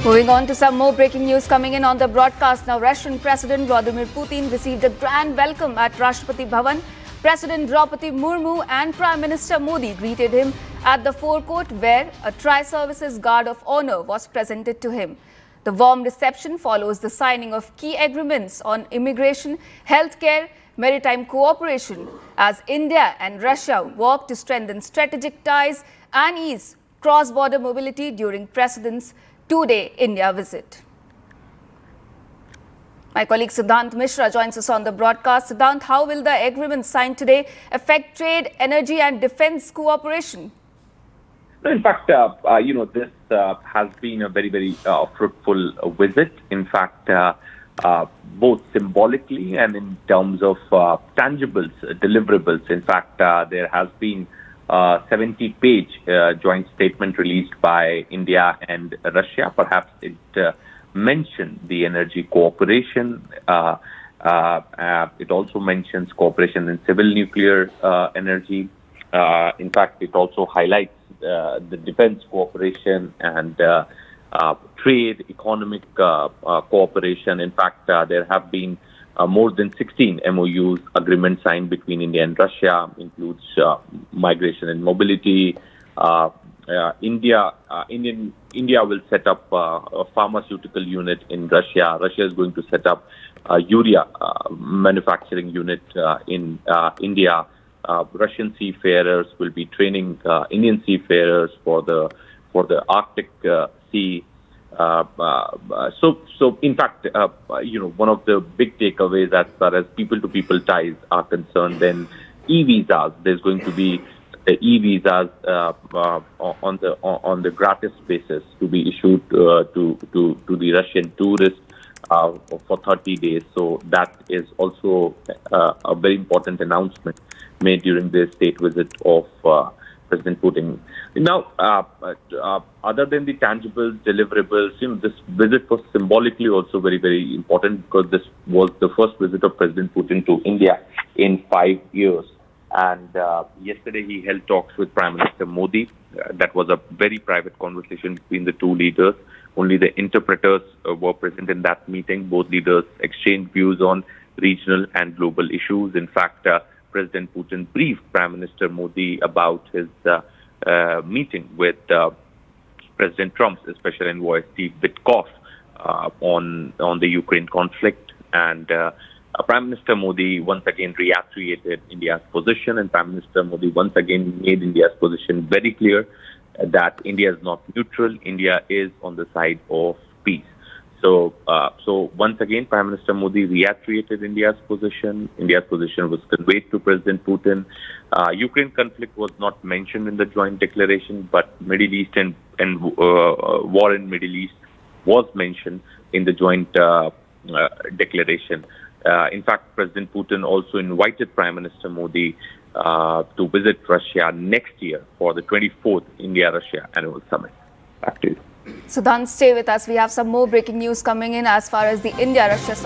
Moving on to some more breaking news coming in on the broadcast now. Russian President Vladimir Putin received a grand welcome at Rashtrapati Bhavan. President Droupadi Murmu and Prime Minister Modi greeted him at the forecourt where a tri-services guard of honor was presented to him. The warm reception follows the signing of key agreements on immigration, healthcare, maritime cooperation as India and Russia work to strengthen strategic ties and ease cross-border mobility during President's two-day India visit. My colleague Siddhant Mishra joins us on the broadcast. Siddhant, how will the agreement signed today affect trade, energy and defense cooperation? In fact, this has been a very fruitful visit. In fact, both symbolically and in terms of tangibles, deliverables. In fact, there has been a 70-page joint statement released by India and Russia. Perhaps it mentioned the energy cooperation. It also mentions cooperation in civil nuclear energy. In fact, it also highlights the defense cooperation and trade, economic cooperation. In fact, there have been more than 16 MOUs, agreements signed between India and Russia, includes migration and mobility. India will set up a pharmaceutical unit in Russia. Russia is going to set up a urea manufacturing unit in India. Russian seafarers will be training Indian seafarers for the Arctic Sea. So in fact, one of the big takeaways as far as people-to-people ties are concerned, then e-visas. There's going to be the e-visas on the gratis basis to be issued to the Russian tourists for 30 days. So that is also a very important announcement made during the state visit of President Putin. Now, other than the tangible deliverables, this visit was symbolically also very important because this was the first visit of President Putin to India in 5 years. And yesterday he held talks with Prime Minister Modi. That was a very private conversation between the two leaders. Only the interpreters were present in that meeting. Both leaders exchanged views on regional and global issues. In fact, President Putin briefed Prime Minister Modi about his meeting with President Trump's special envoy Steve Witkoff on the Ukraine conflict. And Prime Minister Modi once again reiterated India's position, and Prime Minister Modi once again made India's position very clear that India is not neutral. India is on the side of peace. So once again, Prime Minister Modi reiterated India's position. India's position was conveyed to President Putin. Ukraine conflict was not mentioned in the joint declaration, but Middle East and war in Middle East was mentioned in the joint declaration. In fact, President Putin also invited Prime Minister Modi to visit Russia next year for the 24th India-Russia Annual Summit. Back to you. Siddhant, stay with us. We have some more breaking news coming in as far as the India-Russia summit.